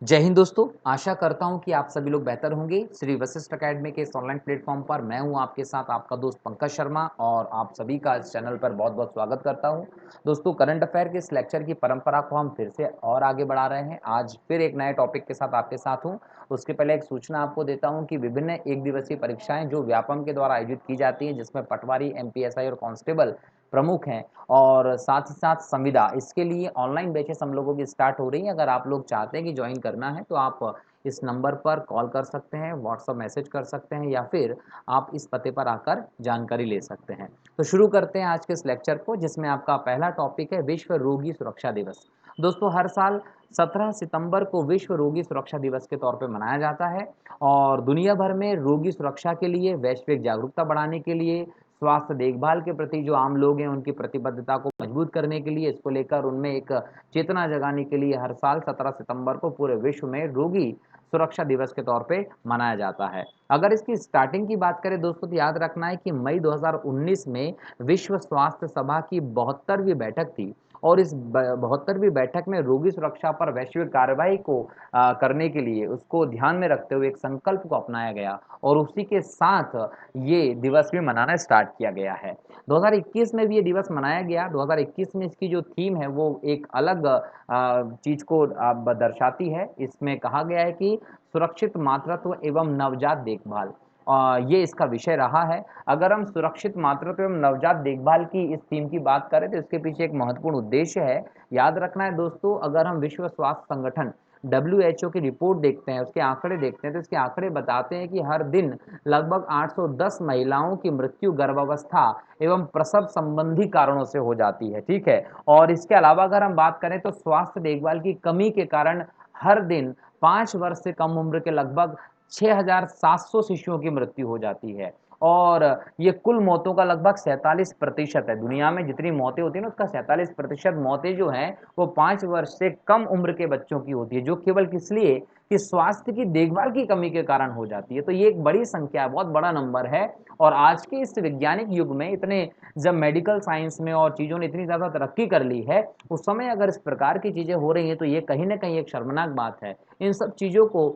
जय हिंद दोस्तों, आशा करता हूँ कि आप सभी लोग बेहतर होंगे। श्री वशिष्ठ अकेडमी के इस ऑनलाइन प्लेटफॉर्म पर मैं हूँ आपके साथ आपका दोस्त पंकज शर्मा और आप सभी का इस चैनल पर बहुत-बहुत स्वागत करता हूँ। दोस्तों करंट अफेयर के इस लेक्चर की परंपरा को हम फिर से और आगे बढ़ा रहे हैं। आज फिर एक नए टॉपिक के साथ आपके साथ हूँ। उसके पहले एक सूचना आपको देता हूँ कि विभिन्न एक दिवसीय परीक्षाएँ जो व्यापम के द्वारा आयोजित की जाती हैं जिसमें पटवारी, एमपीएसआई और कांस्टेबल प्रमुख हैं और साथ ही साथ संविदा, इसके लिए ऑनलाइन बैचेस हम लोगों की स्टार्ट हो रही हैं। अगर आप लोग चाहते हैं कि ज्वाइन करना है तो आप इस नंबर पर कॉल कर सकते हैं, व्हाट्सएप मैसेज कर सकते हैं या फिर आप इस पते पर आकर जानकारी ले सकते हैं। तो शुरू करते हैं आज के इस लेक्चर को, जिसमें आपका पहला टॉपिक है विश्व रोगी सुरक्षा दिवस। दोस्तों हर साल 17 सितंबर को विश्व रोगी सुरक्षा दिवस के तौर पे मनाया जाता है और दुनिया भर में रोगी सुरक्षा के लिए, वैश्विक जागरूकता बढ़ाने के लिए, स्वास्थ्य देखभाल के प्रति जो आम लोग हैं उनकी प्रतिबद्धता को मजबूत करने के लिए, इसको लेकर उनमें एक चेतना जगाने के लिए हर साल 17 सितंबर को पूरे विश्व में रोगी सुरक्षा दिवस के तौर पे मनाया जाता है। अगर इसकी स्टार्टिंग की बात करें दोस्तों तो याद रखना है कि मई 2019 में विश्व स्वास्थ्य सभा की 72वीं बैठक थी और इस 72वीं बैठक में रोगी सुरक्षा पर वैश्विक कार्रवाई को करने के लिए उसको ध्यान में रखते हुए एक संकल्प को अपनाया गया और उसी के साथ ये दिवस भी मनाना स्टार्ट किया गया है। 2021 में भी ये दिवस मनाया गया। 2021 में इसकी जो थीम है वो एक अलग चीज़ को दर्शाती है। इसमें कहा गया है कि सुरक्षित मातृत्व एवं नवजात देखभाल, ये इसका विषय रहा है। अगर हम सुरक्षित मातृत्व एवं नवजात देखभाल की इस थीम की बात करें तो इसके पीछे एक महत्वपूर्ण उद्देश्य है। याद रखना है दोस्तों, अगर हम विश्व स्वास्थ्य संगठन WHO की रिपोर्ट देखते हैं, उसके आंकड़े देखते हैं तो इसके आंकड़े बताते हैं कि हर दिन लगभग 810 महिलाओं की मृत्यु गर्भावस्था एवं प्रसव संबंधी कारणों से हो जाती है, ठीक है। और इसके अलावा अगर हम बात करें तो स्वास्थ्य देखभाल की कमी के कारण हर दिन 5 वर्ष से कम उम्र के लगभग 6,700 शिशुओं की मृत्यु हो जाती है और ये कुल मौतों का लगभग 47% है। दुनिया में जितनी मौतें होती हैं ना उसका 47% मौतें जो हैं वो 5 वर्ष से कम उम्र के बच्चों की होती है, जो केवल किस लिए कि स्वास्थ्य की देखभाल की कमी के कारण हो जाती है। तो ये एक बड़ी संख्या है, बहुत बड़ा नंबर है और आज के इस वैज्ञानिक युग में इतने जब मेडिकल साइंस में और चीज़ों ने इतनी ज़्यादा तरक्की कर ली है, उस समय अगर इस प्रकार की चीज़ें हो रही हैं तो ये कहीं न कहीं एक शर्मनाक बात है। इन सब चीज़ों को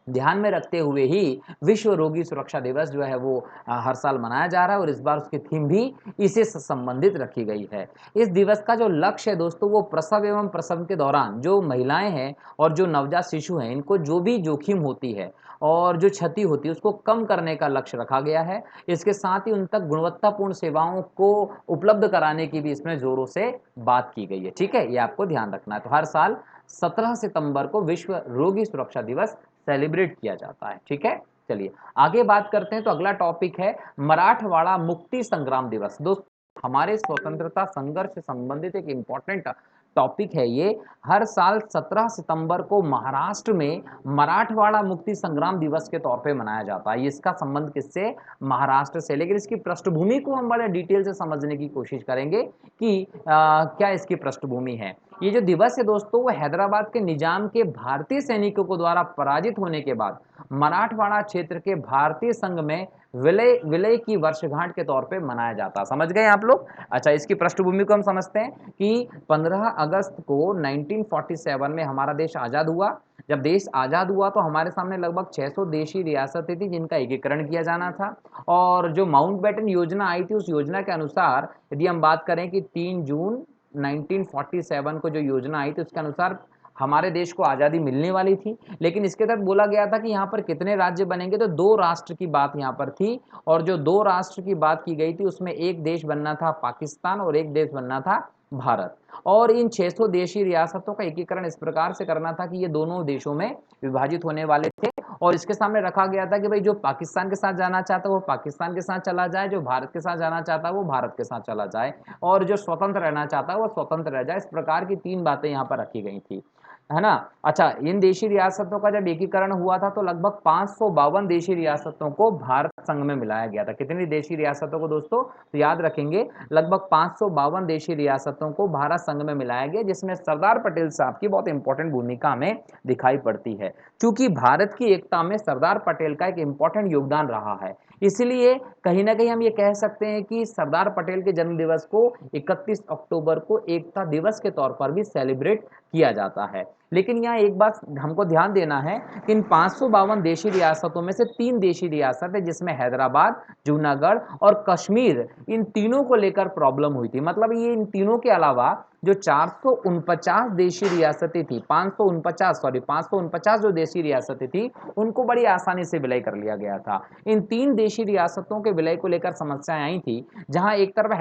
ध्यान में रखते हुए ही विश्व रोगी सुरक्षा दिवस जो है वो हर साल मनाया जा रहा है और इस बार उसकी थीम भी इसी से संबंधित रखी गई है। इस दिवस का जो लक्ष्य है दोस्तों वो प्रसव एवं प्रसव के दौरान जो महिलाएं हैं और जो नवजात शिशु हैं इनको जो भी जोखिम होती है और जो क्षति होती है उसको कम करने का लक्ष्य रखा गया है। इसके साथ ही उन तक गुणवत्तापूर्ण सेवाओं को उपलब्ध कराने की भी इसमें जोरों से बात की गई है, ठीक है। ये आपको ध्यान रखना है। तो हर साल 17 सितंबर को विश्व रोगी सुरक्षा दिवस सेलिब्रेट किया जाता है, ठीक है। चलिए आगे बात करते हैं। तो अगला टॉपिक है मराठवाड़ा मुक्ति संग्राम दिवस। दोस्तों हमारे स्वतंत्रता संघर्ष से संबंधित एक इंपॉर्टेंट टॉपिक है ये। हर साल 17 सितंबर को महाराष्ट्र में मराठवाड़ा मुक्ति संग्राम दिवस के तौर पे मनाया जाता है। इसका संबंध किससे? महाराष्ट्र से। लेकिन इसकी पृष्ठभूमि को हम बड़े डिटेल से समझने की कोशिश करेंगे कि क्या इसकी पृष्ठभूमि है। ये जो दिवस है दोस्तों वो हैदराबाद के निजाम के भारतीय सैनिकों को द्वारा पराजित होने के बाद मराठवाड़ा क्षेत्र के भारतीय संघ में विलय विलय की वर्षगांठ के तौर पे मनाया जाता। समझ गए आप लोग? अच्छा, इसकी पृष्ठभूमि को हम समझते हैं कि 15 अगस्त को 1947 में हमारा देश आज़ाद हुआ। जब देश आज़ाद हुआ तो हमारे सामने लगभग 600 देशी रियासतें थी जिनका एकीकरण किया जाना था और जो माउंटबेटन योजना आई थी उस योजना के अनुसार यदि हम बात करें कि 3 जून 1947 को जो योजना आई थी उसके अनुसार हमारे देश को आज़ादी मिलने वाली थी। लेकिन इसके तहत बोला गया था कि यहाँ पर कितने राज्य बनेंगे, तो 2 राष्ट्र की बात यहाँ पर थी और जो 2 राष्ट्र की बात की गई थी उसमें एक देश बनना था पाकिस्तान और एक देश बनना था भारत। और इन 600 देशी रियासतों का एकीकरण इस प्रकार से करना था कि ये दोनों देशों में विभाजित होने वाले थे और इसके सामने रखा गया था कि भाई जो पाकिस्तान के साथ जाना चाहता है वो पाकिस्तान के साथ चला जाए, जो भारत के साथ जाना चाहता है वो भारत के साथ चला जाए और जो स्वतंत्र रहना चाहता है वो स्वतंत्र रह जाए। इस प्रकार की 3 बातें यहाँ पर रखी गई थी, है ना। अच्छा, इन देशी रियासतों का जब एकीकरण हुआ था तो लगभग 552 देशी रियासतों को भारत संघ में मिलाया गया था। कितनी देशी रियासतों को दोस्तों? तो याद रखेंगे लगभग 552 देशी रियासतों को भारत संघ में मिलाया गया, जिसमें सरदार पटेल साहब की बहुत इंपॉर्टेंट भूमिका हमें दिखाई पड़ती है। क्योंकि भारत की एकता में सरदार पटेल का एक इंपॉर्टेंट योगदान रहा है, इसलिए कहीं ना कहीं हम ये कह सकते हैं कि सरदार पटेल के जन्म दिवस को 31 अक्टूबर को एकता दिवस के तौर पर भी सेलिब्रेट किया जाता है। लेकिन यहाँ एक बात हमको ध्यान देना है कि इन 552 देशी रियासतों में से 3 देशी रियासत है, जिसमें हैदराबाद, जूनागढ़ और कश्मीर, इन तीनों को लेकर प्रॉब्लम हुई थी। मतलब ये इन तीनों के अलावा जो 449 देशी रियासतें थी, 549 जो देशी रियासतें थी, उनको बड़ी आसानी से विलय कर लिया गया था। इन 3 देशी रियासतों के विलय को लेकर समस्याएं आई थी, जहां एक तरफ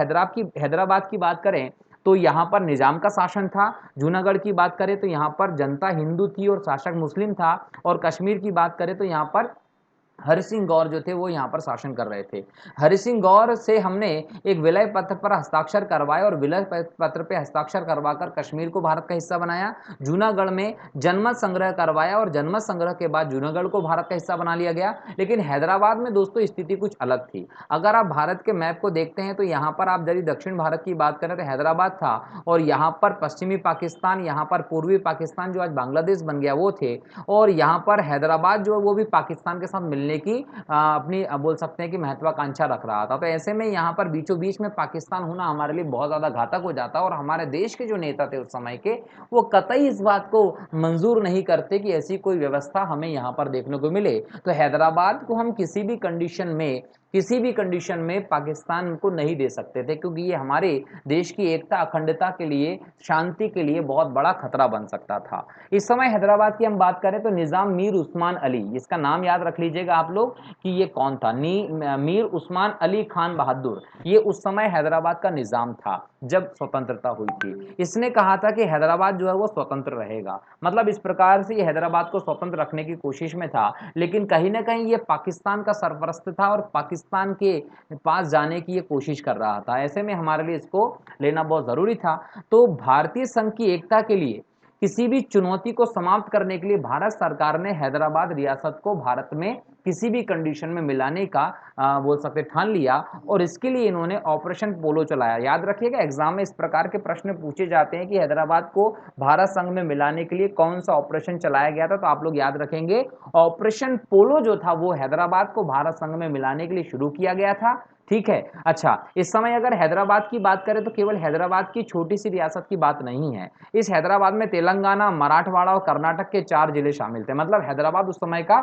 हैदराबाद की बात करें तो यहाँ पर निजाम का शासन था। जूनागढ़ की बात करें तो यहाँ पर जनता हिंदू थी और शासक मुस्लिम था। और कश्मीर की बात करें तो यहाँ पर हरि सिंह गौर जो थे वो यहाँ पर शासन कर रहे थे। हरि सिंह गौर से हमने एक विलय पत्र पर हस्ताक्षर करवाए और विलय पत्र पे हस्ताक्षर करवाकर कश्मीर को भारत का हिस्सा बनाया। जूनागढ़ में जनमत संग्रह करवाया और जनमत संग्रह के बाद जूनागढ़ को भारत का हिस्सा बना लिया गया। लेकिन हैदराबाद में दोस्तों स्थिति कुछ अलग थी। अगर आप भारत के मैप को देखते हैं तो यहाँ पर आप यदि दक्षिण भारत की बात करें तो हैदराबाद था, और यहाँ पर पश्चिमी पाकिस्तान, यहाँ पर पूर्वी पाकिस्तान जो आज बांग्लादेश बन गया वो थे, और यहाँ पर हैदराबाद जो है वो भी पाकिस्तान के साथ मिलने की अपनी बोल सकते हैं कि महत्वाकांक्षा रख रहा था। तो ऐसे में यहाँ पर बीचों बीच में पाकिस्तान होना हमारे लिए बहुत ज़्यादा घातक हो जाता, और हमारे देश के जो नेता थे उस समय के, वो कतई इस बात को मंजूर नहीं करते कि ऐसी कोई व्यवस्था हमें यहाँ पर देखने को मिले। तो हैदराबाद को हम किसी भी कंडीशन में पाकिस्तान को नहीं दे सकते थे, क्योंकि ये हमारे देश की एकता, अखंडता के लिए, शांति के लिए बहुत बड़ा खतरा बन सकता था। इस समय हैदराबाद की हम बात करें तो निजाम मीर उस्मान अली, इसका नाम याद रख लीजिएगा आप लोग कि ये कौन था। मीर उस्मान अली खान बहादुर, ये उस समय हैदराबाद का निजाम था जब स्वतंत्रता हुई थी। इसने कहा था कि हैदराबाद जो है वो स्वतंत्र रहेगा। मतलब इस प्रकार से ये हैदराबाद को स्वतंत्र रखने की कोशिश में था, लेकिन कहीं ना कहीं ये पाकिस्तान का सरपरस्त था और पाकिस्तान के पास जाने की ये कोशिश कर रहा था। ऐसे में हमारे लिए इसको लेना बहुत जरूरी था। तो भारतीय संघ की एकता के लिए, किसी भी चुनौती को समाप्त करने के लिए भारत सरकार ने हैदराबाद रियासत को भारत में किसी भी कंडीशन में मिलाने का बोल सकते ठान लिया, और इसके लिए इन्होंने ऑपरेशन पोलो चलाया। याद रखिएगा, एग्जाम में इस प्रकार के प्रश्न पूछे जाते हैं कि हैदराबाद को भारत संघ में मिलाने के लिए कौन सा ऑपरेशन चलाया गया था, तो आप लोग याद रखेंगे ऑपरेशन पोलो जो था वो हैदराबाद को भारत संघ में मिलाने के लिए शुरू किया गया था। ठीक है। अच्छा, इस समय अगर हैदराबाद की बात करें तो केवल हैदराबाद की छोटी सी रियासत की बात नहीं है। इस हैदराबाद में तेलंगाना, मराठवाड़ा और कर्नाटक के 4 जिले शामिल थे। मतलब हैदराबाद उस समय का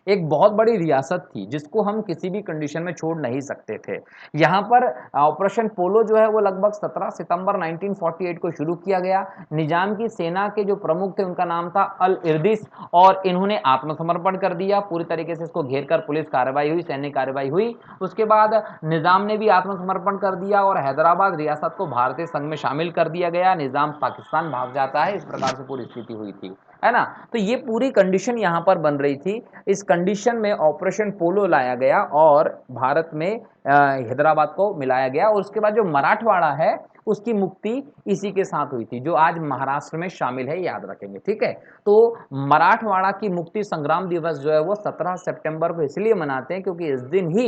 एक बहुत बड़ी रियासत थी जिसको हम किसी भी कंडीशन में छोड़ नहीं सकते थे। यहाँ पर ऑपरेशन पोलो जो है वो लगभग 17 सितंबर 1948 को शुरू किया गया। निजाम की सेना के जो प्रमुख थे उनका नाम था अल इर्दिस, और इन्होंने आत्मसमर्पण कर दिया। पूरी तरीके से इसको घेर कर पुलिस कार्रवाई हुई, सैन्य कार्रवाई हुई। उसके बाद निजाम ने भी आत्मसमर्पण कर दिया और हैदराबाद रियासत को भारतीय संघ में शामिल कर दिया गया। निजाम पाकिस्तान भाग जाता है। इस प्रकार से पूरी स्थिति हुई थी, है ना। तो ये पूरी कंडीशन यहाँ पर बन रही थी। इस कंडीशन में ऑपरेशन पोलो लाया गया और भारत में हैदराबाद को मिलाया गया, और उसके बाद जो मराठवाड़ा है उसकी मुक्ति इसी के साथ हुई थी, जो आज महाराष्ट्र में शामिल है, याद रखेंगे। ठीक है। तो मराठवाड़ा की मुक्ति संग्राम दिवस जो है वो 17 सितंबर को इसलिए मनाते हैं क्योंकि इस दिन ही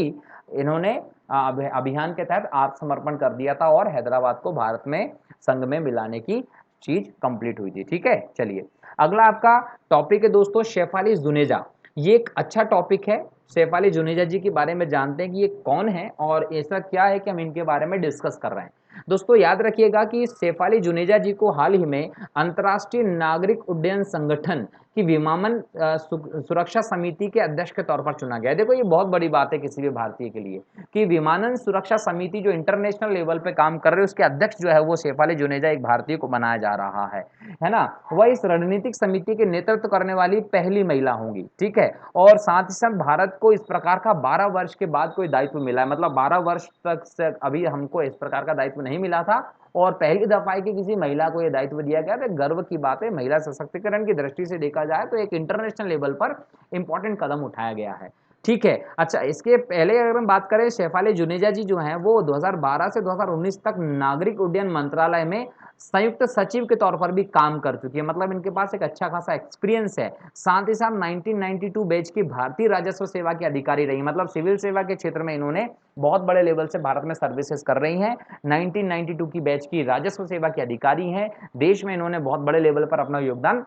इन्होंने अभियान के तहत आत्मसमर्पण कर दिया था और हैदराबाद को भारत में संघ में मिलाने की चीज कंप्लीट हुई थी। ठीक है। चलिए, अगला आपका टॉपिक है दोस्तों शेफाली जुनेजा। ये एक अच्छा टॉपिक है। शेफाली जुनेजा जी के बारे में जानते हैं कि ये कौन है और ऐसा क्या है कि हम इनके बारे में डिस्कस कर रहे हैं। दोस्तों याद रखिएगा कि शेफाली जुनेजा जी को हाल ही में अंतर्राष्ट्रीय नागरिक उड्डयन संगठन की विमानन सुरक्षा समिति के अध्यक्ष के तौर पर चुना गया है। देखो ये बहुत बड़ी बात है किसी भी भारतीय के लिए कि विमानन सुरक्षा समिति जो इंटरनेशनल लेवल पे काम कर रहे हैं उसके अध्यक्ष जो है वो शेफाली जुनेजा एक भारतीय को बनाया जा रहा है ना। वह इस रणनीतिक समिति के नेतृत्व करने वाली पहली महिला होंगी। ठीक है। और साथ ही साथ भारत को इस प्रकार का 12 वर्ष के बाद कोई दायित्व मिला है। मतलब 12 वर्ष तक से अभी हमको इस प्रकार का दायित्व नहीं मिला था, और पहली दफा कि किसी महिला को यह दायित्व दिया गया। तो गर्व की बात है। महिला सशक्तिकरण की दृष्टि से देखा जाए तो एक इंटरनेशनल लेवल पर इंपॉर्टेंट कदम उठाया गया है। ठीक है। अच्छा, इसके पहले अगर हम बात करें, शेफाली जुनेजा जी जो हैं वो 2012 से 2019 तक नागरिक उड्डयन मंत्रालय में संयुक्त सचिव के तौर पर भी काम कर चुकी है। मतलब इनके पास एक अच्छा खासा एक्सपीरियंस है। साथ ही साथ 1992 बैच की भारतीय राजस्व सेवा की अधिकारी रही। मतलब सिविल सेवा के क्षेत्र में इन्होंने बहुत बड़े लेवल से भारत में सर्विसेज कर रही हैं। 1992 की बैच की राजस्व सेवा की अधिकारी हैं। देश में इन्होंने बहुत बड़े लेवल पर अपना योगदान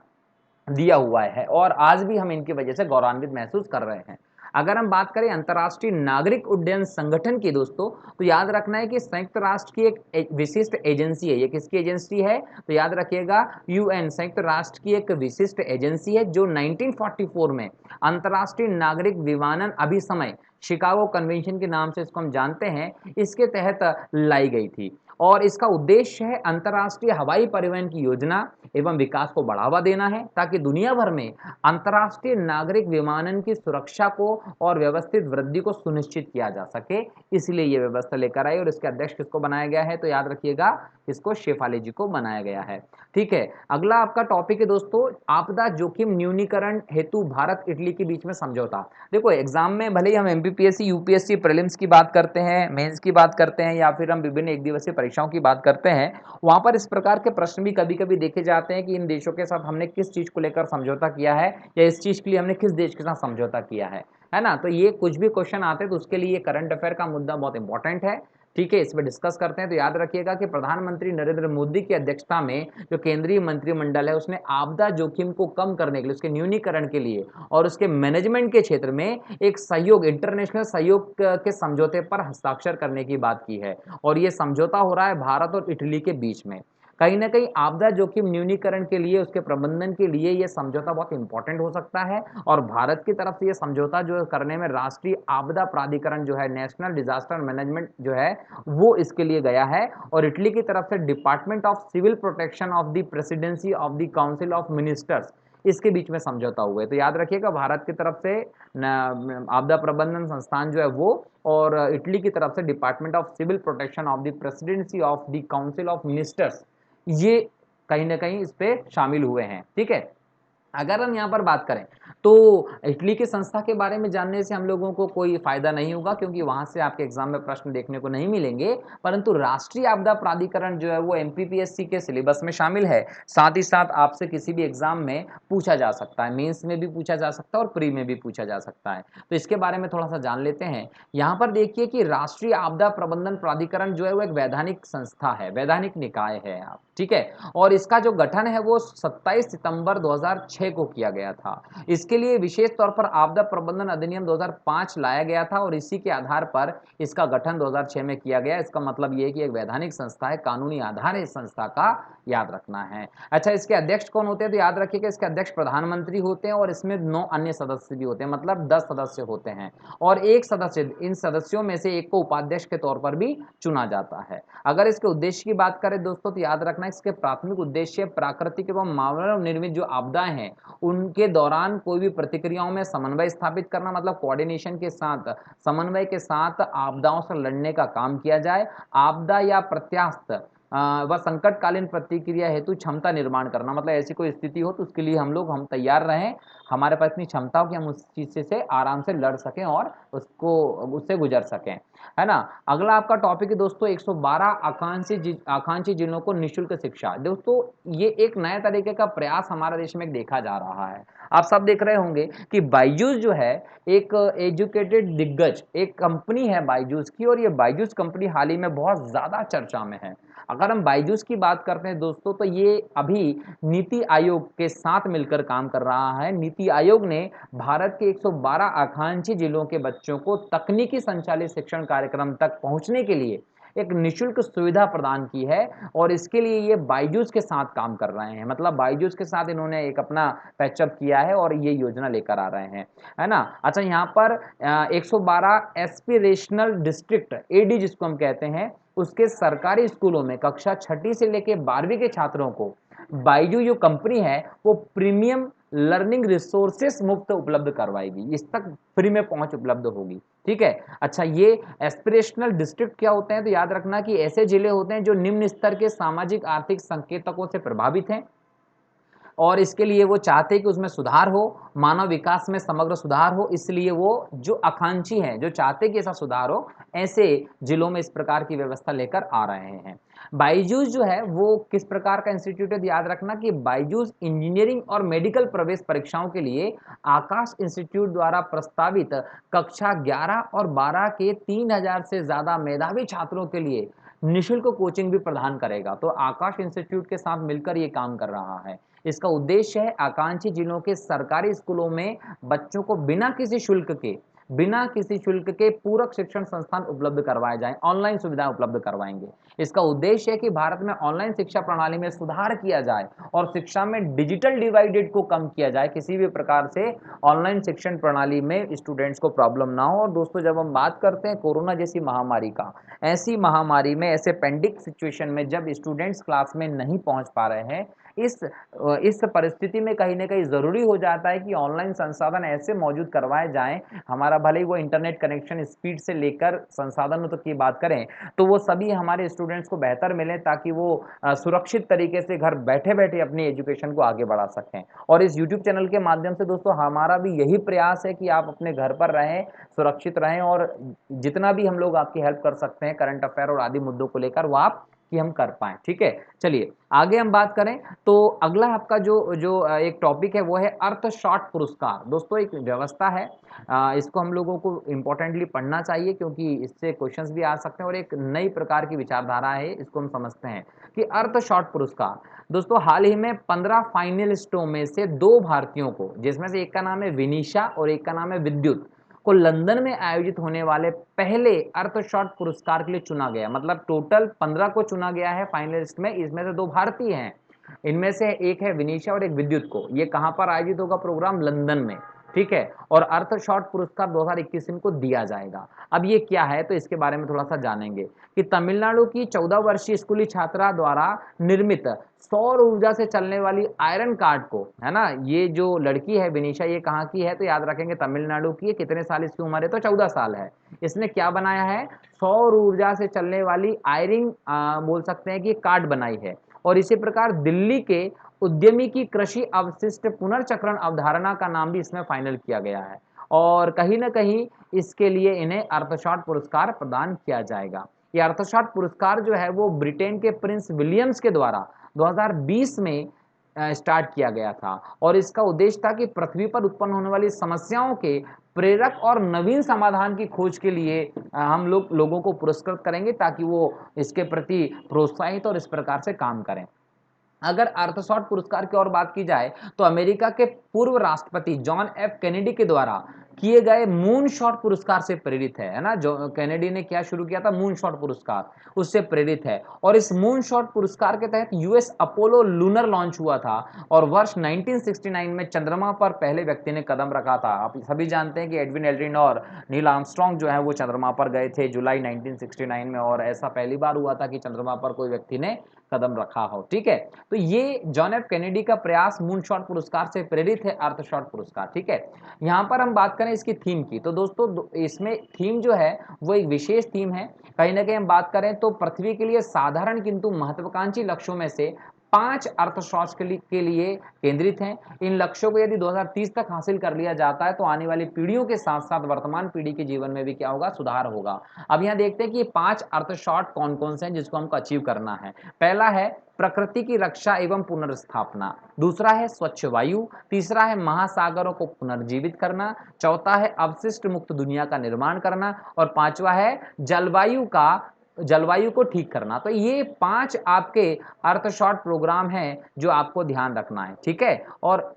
दिया हुआ है और आज भी हम इनकी वजह से गौरवान्वित महसूस कर रहे हैं। अगर हम बात करें अंतर्राष्ट्रीय नागरिक उड्डयन संगठन की दोस्तों, तो याद रखना है कि संयुक्त राष्ट्र की एक विशिष्ट एजेंसी है। ये किसकी एजेंसी है? तो याद रखिएगा, यूएन, संयुक्त राष्ट्र की एक विशिष्ट एजेंसी है जो 1944 में अंतर्राष्ट्रीय नागरिक विमानन अभिसमय, शिकागो कन्वेंशन के नाम से इसको हम जानते हैं, इसके तहत लाई गई थी। और इसका उद्देश्य है अंतर्राष्ट्रीय हवाई परिवहन की योजना एवं विकास को बढ़ावा देना है, ताकि दुनिया भर में अंतर्राष्ट्रीय नागरिक विमानन की सुरक्षा को और व्यवस्थित वृद्धि को सुनिश्चित किया जा सके, इसलिए ये व्यवस्था लेकर आई। और इसके अध्यक्ष किसको बनाया गया है? तो याद रखिएगा, इसको शेफाली जी को बनाया गया है। ठीक है, अगला आपका टॉपिक है दोस्तों, आपदा जोखिम न्यूनीकरण हेतु भारत इटली के बीच में समझौता। देखो, एग्जाम में भले ही हम एमपीपीएससी, यूपीएससी प्रीलिम्स की बात करते हैं, मेंस की बात करते हैं, या फिर हम विभिन्न एक दिवसीय परीक्षाओं की बात करते हैं, वहां पर इस प्रकार के प्रश्न भी कभी कभी देखे जाते हैं कि इन देशों के साथ हमने किस चीज को लेकर समझौता किया है, या इस चीज के लिए हमने किस देश के साथ समझौता किया है ना। तो ये कुछ भी क्वेश्चन आते हैं तो उसके लिए करंट अफेयर का मुद्दा बहुत इंपॉर्टेंट है। ठीक है, इस पर डिस्कस करते हैं। तो याद रखिएगा कि प्रधानमंत्री नरेंद्र मोदी की अध्यक्षता में जो केंद्रीय मंत्रिमंडल है, उसने आपदा जोखिम को कम करने के लिए, उसके न्यूनीकरण के लिए और उसके मैनेजमेंट के क्षेत्र में एक सहयोग, इंटरनेशनल सहयोग के समझौते पर हस्ताक्षर करने की बात की है। और ये समझौता हो रहा है भारत और इटली के बीच में। कहीं ना कहीं आपदा जोखिम न्यूनीकरण के लिए, उसके प्रबंधन के लिए यह समझौता बहुत इंपॉर्टेंट हो सकता है। और भारत की तरफ से यह समझौता जो करने में राष्ट्रीय आपदा प्राधिकरण जो है, नेशनल डिजास्टर मैनेजमेंट जो है, वो इसके लिए गया है। और इटली की तरफ से department of civil protection of the presidency of the council of ministers, इसके बीच में समझौता हुआ है। तो याद रखिएगा, भारत की तरफ से आपदा प्रबंधन संस्थान जो है वो, और इटली की तरफ से department of civil protection of the presidency of the council of ministers, ये कहीं ना कहीं इस पे शामिल हुए हैं। ठीक है, अगर हम यहाँ पर बात करें तो इटली की संस्था के बारे में जानने से हम लोगों को कोई फायदा नहीं होगा, क्योंकि वहां से आपके एग्जाम में प्रश्न देखने को नहीं मिलेंगे। परंतु राष्ट्रीय आपदा प्राधिकरण जो है वो एमपीपीएससी के सिलेबस में शामिल है। साथ ही साथ आपसे किसी भी एग्जाम में पूछा जा सकता है, मेंस में भी पूछा जा सकता है और प्री में भी पूछा जा सकता है। तो इसके बारे में थोड़ा सा जान लेते हैं। यहाँ पर देखिए कि राष्ट्रीय आपदा प्रबंधन प्राधिकरण जो है वो एक वैधानिक संस्था है, वैधानिक निकाय है आप। ठीक है, और इसका जो गठन है वो 27 सितंबर 2006 को किया गया था। इसके लिए विशेष तौर पर आपदा प्रबंधन अधिनियम 2005 लाया गया था, और इसी के आधार पर इसका गठन 2006 में किया गया। इसका मतलब ये है कि एक वैधानिक संस्था है, कानूनी आधार है इस संस्था का, याद रखना है। अच्छा, इसके अध्यक्ष कौन होते हैं? तो याद रखिएगा, इसके अध्यक्ष प्रधानमंत्री होते हैं और इसमें 9 अन्य सदस्य भी होते हैं, मतलब 10 सदस्य होते हैं। और एक सदस्य, इन सदस्यों में से एक को उपाध्यक्ष के तौर पर भी चुना जाता है। अगर इसके उद्देश्य की बात करें दोस्तों, तो याद रखना इसके प्राथमिक उद्देश्य प्राकृतिक एवं मानव निर्मित जो आपदाएं हैं उनके दौरान कोई भी प्रतिक्रियाओं में समन्वय स्थापित करना, मतलब कोऑर्डिनेशन के साथ, समन्वय के साथ आपदाओं से लड़ने का काम किया जाए। आपदा या प्रत्यास्थ व संकटकालीन प्रतिक्रिया हेतु क्षमता निर्माण करना, मतलब ऐसी कोई स्थिति हो तो उसके लिए हम तैयार रहें, हमारे पास इतनी क्षमता हो कि हम उस चीज से आराम से लड़ सकें और उससे गुजर सकें, है ना। अगला आपका टॉपिक है दोस्तों 112 आकांक्षी जिलों को निःशुल्क शिक्षा। दोस्तों, ये एक नए तरीके का प्रयास हमारे देश में देखा जा रहा है। आप सब देख रहे होंगे कि बायजूस जो है एक एजुकेटेड दिग्गज एक कंपनी है बायजूस की, और ये बायजूस कंपनी हाल ही में बहुत ज्यादा चर्चा में है। अगर हम बायजूस की बात करते हैं दोस्तों, तो ये अभी नीति आयोग के साथ मिलकर काम कर रहा है। नीति आयोग ने भारत के 112 आकांक्षी जिलों के बच्चों को तकनीकी संचालित शिक्षण कार्यक्रम तक पहुंचने के लिए एक निःशुल्क सुविधा प्रदान की है, और इसके लिए ये बायजूस के साथ काम कर रहे हैं, मतलब बायजूस के साथ इन्होंने एक अपना पैचअप किया है और ये योजना लेकर आ रहे हैं, है ना। अच्छा, यहाँ पर 112 एस्पिरेशनल डिस्ट्रिक्ट, एडी जिसको हम कहते हैं, उसके सरकारी स्कूलों में कक्षा 6ठी से लेकर 12वीं के छात्रों को बायजू जो कंपनी है वो प्रीमियम लर्निंग रिसोर्सेस मुफ्त उपलब्ध करवाएगी, इस तक फ्री में पहुंच उपलब्ध होगी। ठीक है, अच्छा, ये एस्पिरेशनल डिस्ट्रिक्ट क्या होते हैं? तो याद रखना कि ऐसे जिले होते हैं जो निम्न स्तर के सामाजिक आर्थिक संकेतकों से प्रभावित हैं, और इसके लिए वो चाहते हैं कि उसमें सुधार हो, मानव विकास में समग्र सुधार हो, इसलिए वो जो आकांक्षी हैं, जो चाहते हैं कि ऐसा सुधार हो, ऐसे जिलों में इस प्रकार की व्यवस्था लेकर आ रहे हैं। बायजूस जो है वो किस प्रकार का इंस्टीट्यूट है? तो याद रखना कि बायजूस इंजीनियरिंग और मेडिकल प्रवेश परीक्षाओं के लिए आकाश इंस्टीट्यूट द्वारा प्रस्तावित कक्षा 11 और 12 के 3000 से ज्यादा मेधावी छात्रों के लिए निःशुल्क कोचिंग भी प्रदान करेगा। तो आकाश इंस्टीट्यूट के साथ मिलकर ये काम कर रहा है। इसका उद्देश्य है आकांक्षी जिलों के सरकारी स्कूलों में बच्चों को बिना किसी शुल्क के बिना किसी शुल्क के पूरक शिक्षण संस्थान उपलब्ध करवाए जाएं, ऑनलाइन सुविधाएं उपलब्ध करवाएंगे। इसका उद्देश्य है कि भारत में ऑनलाइन शिक्षा प्रणाली में सुधार किया जाए और शिक्षा में डिजिटल डिवाइडेड को कम किया जाए, किसी भी प्रकार से ऑनलाइन शिक्षण प्रणाली में स्टूडेंट्स को प्रॉब्लम ना हो। और दोस्तों, जब हम बात करते हैं कोरोना जैसी महामारी का, ऐसी महामारी में, ऐसे पेंडिक सिचुएशन में जब स्टूडेंट्स क्लास में नहीं पहुंच पा रहे हैं, इस परिस्थिति में कहीं न कहीं ज़रूरी हो जाता है कि ऑनलाइन संसाधन ऐसे मौजूद करवाए जाएँ, हमारा भले ही वो इंटरनेट कनेक्शन स्पीड से लेकर संसाधनों तक की बात करें, तो वो सभी हमारे स्टूडेंट्स को बेहतर मिलें, ताकि वो सुरक्षित तरीके से घर बैठे-बैठे अपनी एजुकेशन को आगे बढ़ा सकें। और इस यूट्यूब चैनल के माध्यम से दोस्तों हमारा भी यही प्रयास है कि आप अपने घर पर रहें, सुरक्षित रहें, और जितना भी हम लोग आपकी हेल्प कर सकते हैं करंट अफेयर और आदि मुद्दों को लेकर, वो आप कि हम कर पाएँ, ठीक है? चलिए आगे हम बात करें तो अगला आपका जो जो एक टॉपिक है वो है अर्थशॉट पुरस्कार। दोस्तों, एक व्यवस्था है, इसको हम लोगों को इम्पोर्टेंटली पढ़ना चाहिए, क्योंकि इससे क्वेश्चंस भी आ सकते हैं और एक नई प्रकार की विचारधारा है, इसको हम समझते हैं कि अर्थशॉट पुरस्कार। दोस्तों, हाल ही में 15 फाइनलिस्टों में से 2 भारतीयों को, जिसमें से एक का नाम है विनीशा और एक का नाम है विद्युत, को लंदन में आयोजित होने वाले पहले अर्थशॉट पुरस्कार के लिए चुना गया। मतलब टोटल 15 को चुना गया है फाइनलिस्ट में, इसमें से 2 भारतीय हैं। इनमें से एक है विनीशा और एक विद्युत को। ये कहाँ पर आयोजित होगा प्रोग्राम? लंदन में, ठीक है। और अर्थशॉट पुरस्कार 2021 इनको दिया जाएगा। अब ये क्या है, तो इसके बारे में थोड़ा सा जानेंगे कि तमिलनाडु की 14 वर्षीय स्कूली छात्रा द्वारा निर्मित सौर ऊर्जा से चलने वाली आयरन कार्ड को, है ना, ये जो लड़की है विनीशा, ये कहाँ की है, तो याद रखेंगे तमिलनाडु की है। कितने साल इसकी उम्र है, तो 14 साल है। इसने क्या बनाया है? सौर ऊर्जा से चलने वाली आयरिंग बोल सकते हैं कि कार्ड बनाई है। और इसी प्रकार दिल्ली के उद्यमी की कृषि अवशिष्ट पुनर्चक्रण अवधारणा का नाम भी इसमें फाइनल किया गया है। और कहीं न कहीं इसके लिए इन्हें अर्थशॉट पुरस्कार प्रदान किया जाएगा। ये अर्थशॉट पुरस्कार जो है वो ब्रिटेन के प्रिंस विलियम्स के द्वारा 2020 में स्टार्ट किया गया था, और इसका उद्देश्य था कि पृथ्वी पर उत्पन्न होने वाली समस्याओं के प्रेरक और नवीन समाधान की खोज के लिए हम लोगों को पुरस्कृत करेंगे, ताकि वो इसके प्रति प्रोत्साहित और इस प्रकार से काम करें। अगर अर्थशॉट पुरस्कार की और बात की जाए तो अमेरिका के पूर्व राष्ट्रपति जॉन एफ कैनेडी के द्वारा किए गए मून शॉट पुरस्कार से प्रेरित है ना। जो कैनेडी ने क्या शुरू किया था, मून शॉट पुरस्कार, उससे प्रेरित है। और इस मून शॉट पुरस्कार के तहत यूएस अपोलो लूनर लॉन्च हुआ था, और वर्ष 1969 में चंद्रमा पर पहले व्यक्ति ने कदम रखा था। आप सभी जानते हैं कि एडविन एल्ड्रिन और नील आर्मस्ट्रॉन्ग जो है वो चंद्रमा पर गए थे जुलाई 1969 में, और ऐसा पहली बार हुआ था कि चंद्रमा पर कोई व्यक्ति ने कदम रखा हो, ठीक है। तो ये जॉन एफ कैनेडी का प्रयास मून शॉट पुरस्कार से प्रेरित है, अर्थशॉट पुरस्कार, ठीक है। यहाँ पर हम बात करें इसकी थीम की, तो दोस्तों इसमें थीम जो है वो एक विशेष थीम है। कहीं ना कहीं हम बात करें तो पृथ्वी के लिए साधारण किंतु महत्वाकांक्षी लक्ष्यों में से 5 अर्थशॉट्स के लिए केंद्रित हैं। इन लक्ष्यों को यदि 2030 तक हासिल कर लिया जाता है तो आने वाली पीढ़ियों के साथ साथ वर्तमान पीढ़ी के जीवन में भी क्या होगा, सुधार होगा। अब यहाँ देखते हैं कि ये 5 अर्थशॉट कौन कौन से हैं जिसको हमको अचीव करना है। पहला है प्रकृति की रक्षा एवं पुनर्स्थापना, दूसरा है स्वच्छ वायु, तीसरा है महासागरों को पुनर्जीवित करना, चौथा है अवशिष्ट मुक्त दुनिया का निर्माण करना, और पांचवा है जलवायु को ठीक करना। तो ये 5 आपके अर्थशॉट प्रोग्राम हैं जो आपको ध्यान रखना है, ठीक है। और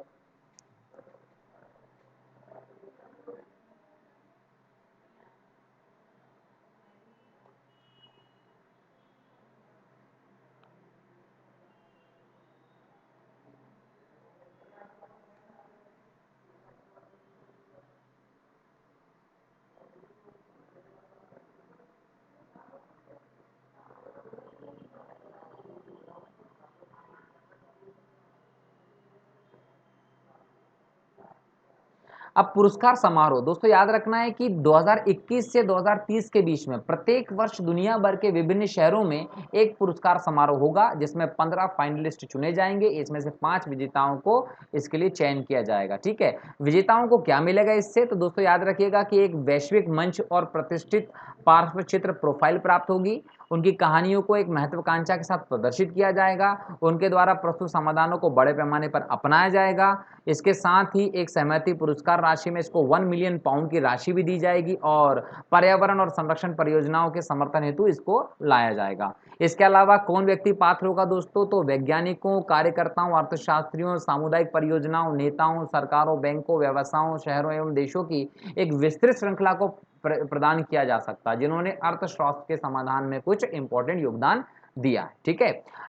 अब पुरस्कार समारोह, दोस्तों याद रखना है कि 2021 से 2030 के बीच में प्रत्येक वर्ष दुनिया भर के विभिन्न शहरों में एक पुरस्कार समारोह होगा, जिसमें 15 फाइनलिस्ट चुने जाएंगे। इसमें से 5 विजेताओं को इसके लिए चयन किया जाएगा, ठीक है। विजेताओं को क्या मिलेगा इससे, तो दोस्तों याद रखिएगा कि एक वैश्विक मंच और प्रतिष्ठित पार्श्व चित्र प्रोफाइल प्राप्त होगी, उनकी कहानियों को एक महत्वाकांक्षा के साथ प्रदर्शित किया जाएगा, उनके द्वारा प्रस्तुत समाधानों को बड़े पैमाने पर अपनाया जाएगा। इसके साथ ही एक सहमति पुरस्कार राशि में इसको 1 मिलियन पाउंड की राशि भी दी जाएगी और पर्यावरण और संरक्षण परियोजनाओं के समर्थन हेतु इसको लाया जाएगा। इसके अलावा कौन व्यक्ति पात्र होगा दोस्तों? तो वैज्ञानिकों, कार्यकर्ताओं, अर्थशास्त्रियों, सामुदायिक परियोजनाओं, नेताओं, सरकारों, बैंकों, व्यवसायों, शहरों एवं देशों की एक विस्तृत श्रृंखला को प्रदान किया जा सकता है, जिन्होंने अर्थशास्त्र के समाधान में कुछ इंपॉर्टेंट योगदान दिया है। ठीक है।